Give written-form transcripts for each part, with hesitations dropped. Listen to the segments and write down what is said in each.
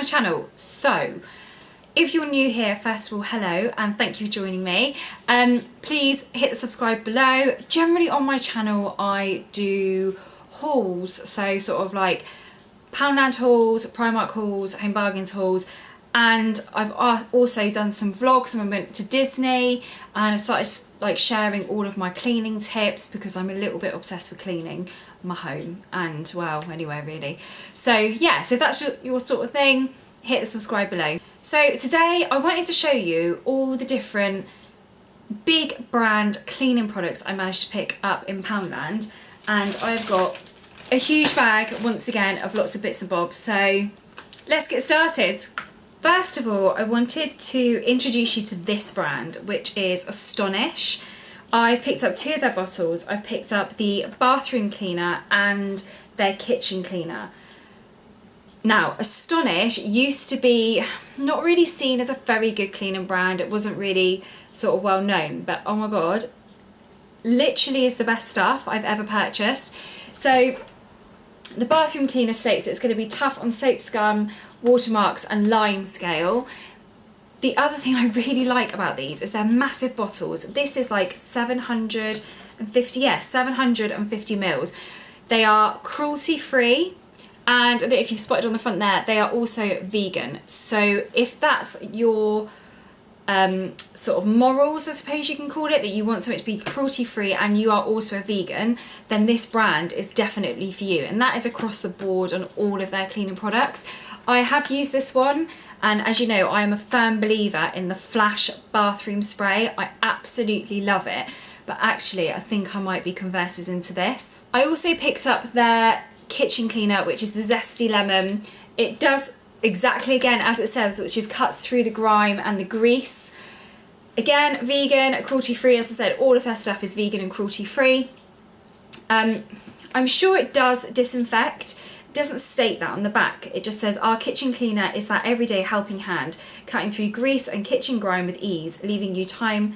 channel. So if you're new here, first of all, hello and thank you for joining me. Please hit the subscribe below. Generally on my channel I do hauls, so sort of like Poundland hauls, Primark hauls, Home Bargains hauls, and I've also done some vlogs when I went to Disney, and I've started like sharing all of my cleaning tips because I'm a little bit obsessed with cleaning my home and, well, anywhere really. So yeah, so if that's your sort of thing, hit the subscribe below. So today I wanted to show you all the different big brand cleaning products I managed to pick up in Poundland, and I've got a huge bag once again of lots of bits and bobs, so let's get started. First of all, I wanted to introduce you to this brand, which is Astonish. I've picked up 2 of their bottles. I've picked up the bathroom cleaner and their kitchen cleaner. Now, Astonish used to be not really seen as a very good cleaning brand. It wasn't really sort of well known, but oh my god, literally is the best stuff I've ever purchased. So the bathroom cleaner states it's going to be tough on soap scum, watermarks and lime scale. The other thing I really like about these is they're massive bottles. This is like 750 mils. They are cruelty free, and I don't know if you've spotted on the front there, they are also vegan. So if that's your sort of morals, I suppose you can call it, that you want something to be cruelty free and you are also a vegan, then this brand is definitely for you, and that is across the board on all of their cleaning products. I have used this one, and as you know, I am a firm believer in the Flash bathroom spray. I absolutely love it, but actually I think I might be converted into this. I also picked up their kitchen cleaner, which is the Zesty Lemon. It does exactly again as it says, which is cuts through the grime and the grease. Again, vegan, cruelty free. As I said, all of their stuff is vegan and cruelty free. I'm sure it does disinfect. It doesn't state that on the back. It just says our kitchen cleaner is that everyday helping hand, cutting through grease and kitchen grime with ease, leaving you to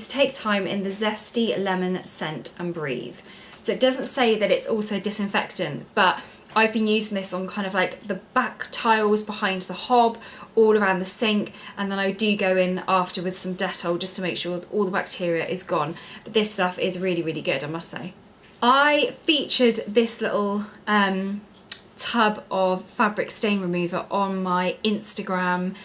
take time in the zesty lemon scent and breathe. So it doesn't say that it's also disinfectant, but I've been using this on kind of like the back tiles behind the hob, all around the sink, and then I do go in after with some Dettol just to make sure all the bacteria is gone. But this stuff is really, really good, I must say. I featured this little tub of fabric stain remover on my Instagram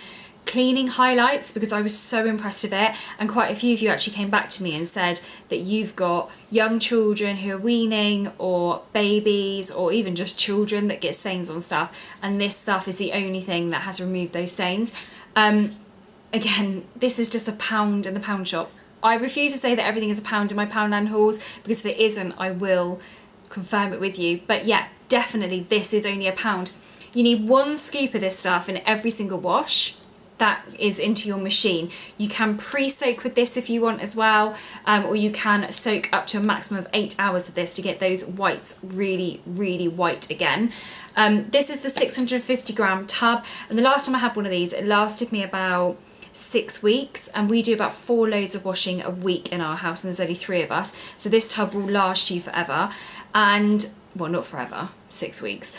cleaning highlights because I was so impressed with it, and quite a few of you actually came back to me and said that you've got young children who are weaning, or babies, or even just children that get stains on stuff, and this stuff is the only thing that has removed those stains. Again, this is just £1 in the pound shop. I refuse to say that everything is £1 in my Poundland hauls, because if it isn't I will confirm it with you, but yeah, definitely this is only £1. You need 1 scoop of this stuff in every single wash that is into your machine. You can pre-soak with this if you want as well, or you can soak up to a maximum of 8 hours of this to get those whites really, really white again. This is the 650 gram tub, and the last time I had one of these, it lasted me about 6 weeks, and we do about 4 loads of washing a week in our house, and there's only 3 of us, so this tub will last you forever. And, well, not forever, 6 weeks.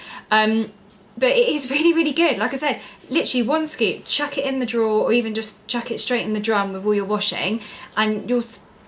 But it is really, really good. Like I said, literally 1 scoop, chuck it in the drawer, or even just chuck it straight in the drum with all your washing, and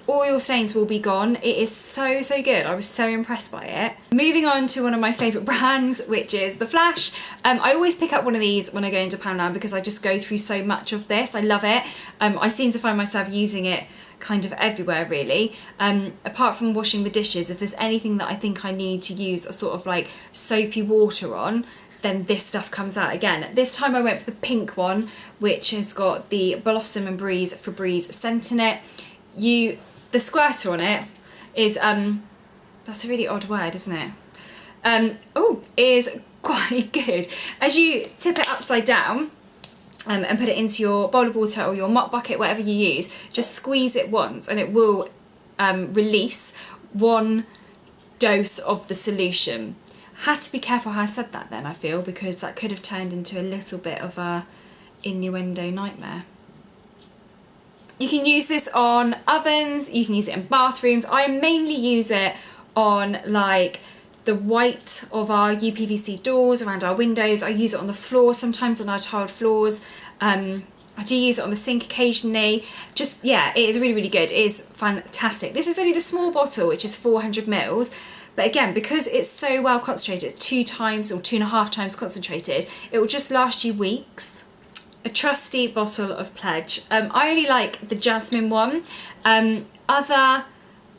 all your stains will be gone. It is so, so good. I was so impressed by it. Moving on to one of my favourite brands, which is the Flash. I always pick up one of these when I go into Poundland because I just go through so much of this. I love it. I seem to find myself using it kind of everywhere really. Apart from washing the dishes, if there's anything that I think I need to use a sort of like soapy water on, then this stuff comes out again. This time I went for the pink one, which has got the Blossom and Breeze Febreze scent in it. The squirter on it is, that's a really odd word, isn't it? Is quite good. As you tip it upside down and put it into your bowl of water or your mop bucket, whatever you use, just squeeze it once and it will release 1 dose of the solution. Had to be careful how I said that then, I feel, because that could have turned into a little bit of a innuendo nightmare. You can use this on ovens, you can use it in bathrooms. I mainly use it on like the white of our UPVC doors around our windows. I use it on the floor, sometimes on our tiled floors. I do use it on the sink occasionally. Just, yeah, it is really, really good. It is fantastic. This is only the small bottle, which is 400 mils. But again, because it's so well concentrated, it's 2 times or 2.5 times concentrated, it will just last you weeks. A trusty bottle of Pledge. I only like the jasmine one. Other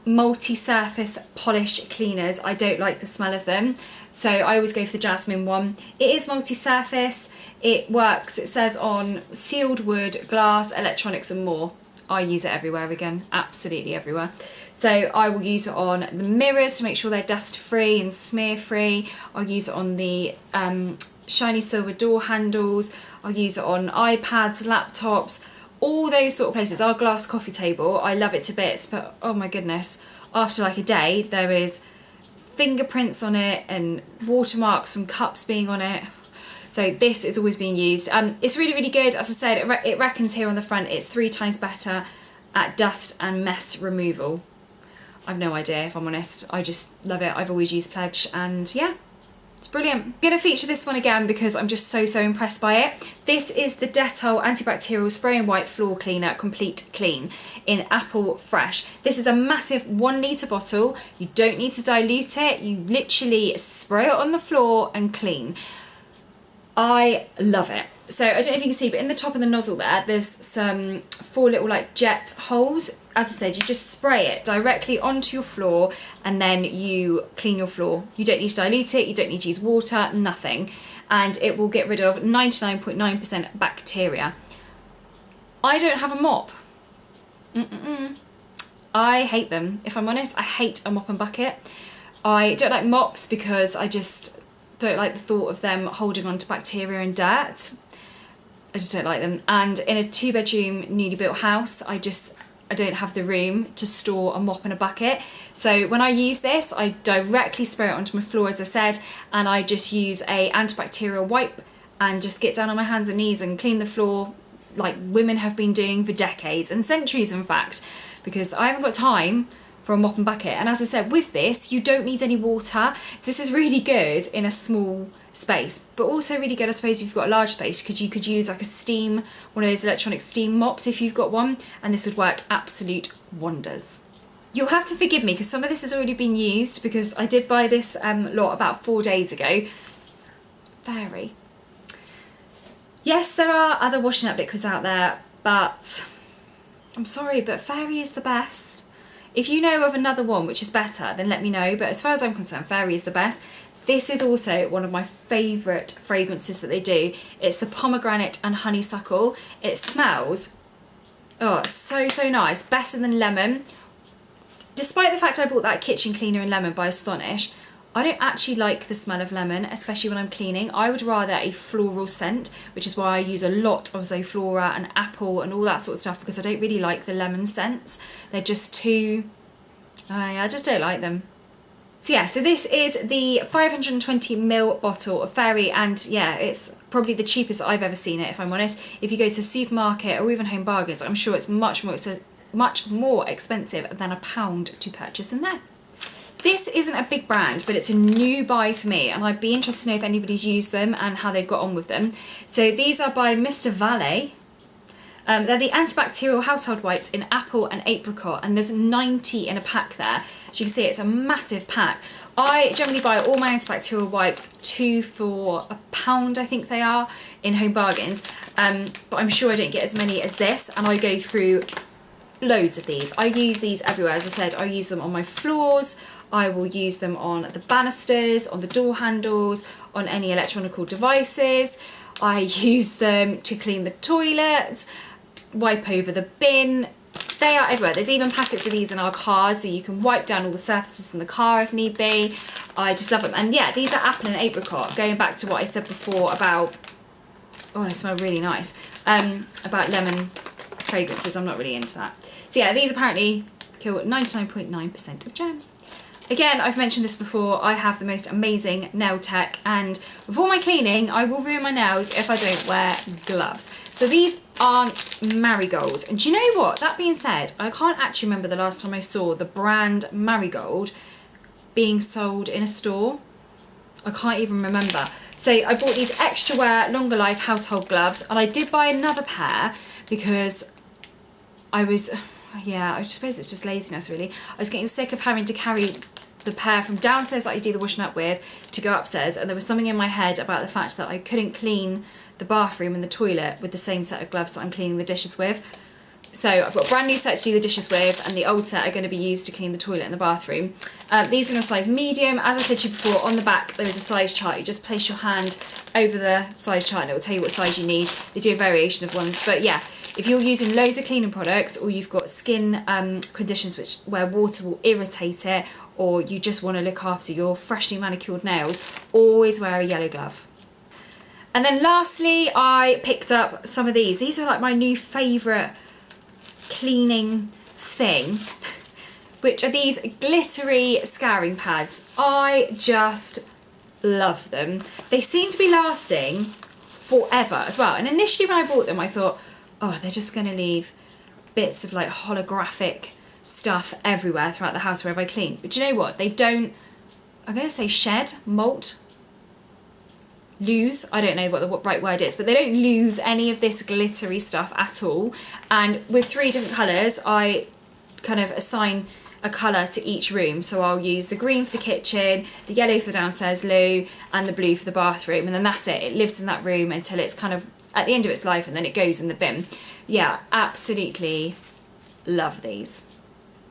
multi-surface polish cleaners, I don't like the smell of them, so I always go for the jasmine one. It is multi-surface, it works, it says on sealed wood, glass, electronics and more. I use it everywhere again, absolutely everywhere. So I will use it on the mirrors to make sure they're dust free and smear free. I'll use it on the shiny silver door handles. I'll use it on iPads, laptops, all those sort of places. Our glass coffee table, I love it to bits, but oh my goodness, after like a day there is fingerprints on it and watermarks from cups being on it. So this is always being used. It's really, really good. As I said, it reckons here on the front it's 3 times better at dust and mess removal. I've no idea, if I'm honest. I just love it. I've always used Pledge and yeah, it's brilliant. I'm going to feature this one again because I'm just so impressed by it. This is the Dettol Antibacterial Spray and Wipe Floor Cleaner Complete Clean in Apple Fresh. This is a massive 1 litre bottle. You don't need to dilute it. You literally spray it on the floor and clean. I love it. So I don't know if you can see, but in the top of the nozzle there, there's some 4 little like jet holes. As I said, you just spray it directly onto your floor and then you clean your floor. You don't need to dilute it, you don't need to use water, nothing. And it will get rid of 99.9% bacteria. I don't have a mop. I hate them, if I'm honest. I hate a mop and bucket. I don't like mops because I just don't like the thought of them holding on to bacteria and dirt. I just don't like them. And in a 2-bedroom newly built house, I don't have the room to store a mop and a bucket. So when I use this, I directly spray it onto my floor, as I said, and I just use a antibacterial wipe and just get down on my hands and knees and clean the floor like women have been doing for decades and centuries, in fact, because I haven't got time for a mop and bucket. And as I said, with this, you don't need any water. This is really good in a small space, but also really good, I suppose, if you've got a large space, because you could use like a steam, one of those electronic steam mops if you've got one, and this would work absolute wonders. You'll have to forgive me because some of this has already been used, because I did buy this lot about 4 days ago. Fairy. Yes, there are other washing up liquids out there, but I'm sorry, but Fairy is the best. If you know of another one which is better, then let me know, but as far as I'm concerned, Fairy is the best. This is also one of my favourite fragrances that they do. It's the pomegranate and honeysuckle. It smells, oh, so nice, better than lemon. Despite the fact I bought that kitchen cleaner in lemon by Astonish, I don't actually like the smell of lemon, especially when I'm cleaning. I would rather a floral scent, which is why I use a lot of Zoflora and apple and all that sort of stuff, because I don't really like the lemon scents. They're just too, I just don't like them. So yeah, so this is the 520ml bottle of Fairy, and yeah, it's probably the cheapest I've ever seen it, if I'm honest. If you go to a supermarket or even Home Bargains, I'm sure it's much more expensive than £1 to purchase in there. This isn't a big brand, but it's a new buy for me, and I'd be interested to know if anybody's used them and how they've got on with them. So these are by Mr. Valet. They're the antibacterial household wipes in apple and apricot, and there's 90 in a pack there. As you can see, it's a massive pack. I generally buy all my antibacterial wipes 2 for £1, I think they are, in Home Bargains, but I'm sure I don't get as many as this, and I go through loads of these. I use these everywhere. As I said, I use them on my floors, I will use them on the banisters, on the door handles, on any electronical devices. I use them to clean the toilet, wipe over the bin. They are everywhere. There's even packets of these in our cars, so you can wipe down all the surfaces in the car if need be. I just love them. And yeah, these are apple and apricot, going back to what I said before about, oh, they smell really nice, about lemon fragrances. I'm not really into that. So yeah, these apparently kill 99.9% of germs. Again, I've mentioned this before, I have the most amazing nail tech, and with all my cleaning, I will ruin my nails if I don't wear gloves. So these aren't marigolds. And do you know what? That being said, I can't actually remember the last time I saw the brand Marigold being sold in a store. I can't even remember. So I bought these extra wear, longer life household gloves, and I did buy another pair because I suppose it's just laziness really. I was getting sick of having to carry the pair from downstairs that I do the washing up with to go upstairs, and there was something in my head about the fact that I couldn't clean the bathroom and the toilet with the same set of gloves that I'm cleaning the dishes with. So I've got a brand new set to do the dishes with, and the old set are going to be used to clean the toilet and the bathroom. These are in a size medium. As I said to you before, on the back there is a size chart. You just place your hand over the size chart and it will tell you what size you need. They do a variation of ones, but yeah, if you're using loads of cleaning products, or you've got skin conditions where water will irritate it, or you just want to look after your freshly manicured nails, always wear a yellow glove. And then lastly, I picked up some of these. These are like my new favourite cleaning thing, which are these glittery scouring pads. I just love them. They seem to be lasting forever as well. And initially when I bought them, I thought, oh, they're just going to leave bits of like holographic stuff everywhere throughout the house wherever I clean. But you know what? They don't, I'm going to say shed, molt, lose, I don't know what the right word is, but they don't lose any of this glittery stuff at all. And with 3 different colours, I kind of assign a colour to each room. So I'll use the green for the kitchen, the yellow for the downstairs loo, and the blue for the bathroom, and then that's it. It lives in that room until it's kind of at the end of its life, and then it goes in the bin. Yeah, absolutely love these.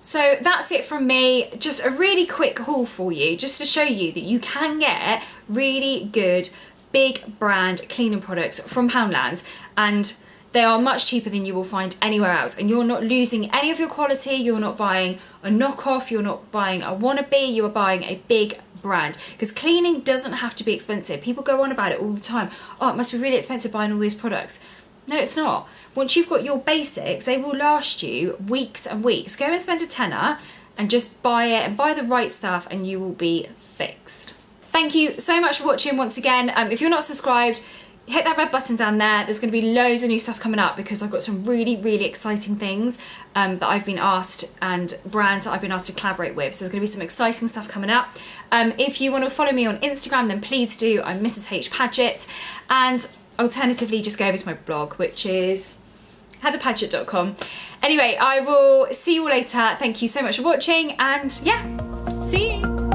So that's it from me. Just a really quick haul for you, just to show you that you can get really good big brand cleaning products from Poundland, and they are much cheaper than you will find anywhere else, and you're not losing any of your quality. You're not buying a knockoff, you're not buying a wannabe, you are buying a big brand, because cleaning doesn't have to be expensive. People go on about it all the time. Oh, it must be really expensive buying all these products. No, it's not. Once you've got your basics, they will last you weeks and weeks. Go and spend a tenner and just buy it, and buy the right stuff, and you will be fixed. Thank you so much for watching once again. If you're not subscribed, hit that red button down there. There's going to be loads of new stuff coming up, because I've got some really, really exciting things that I've been asked, and brands that I've been asked to collaborate with. So there's going to be some exciting stuff coming up. If you want to follow me on Instagram, then please do. I'm Mrs. H Paget. And alternatively, just go over to my blog, which is heatherpaget.com. Anyway, I will see you all later. Thank you so much for watching, and yeah, see you.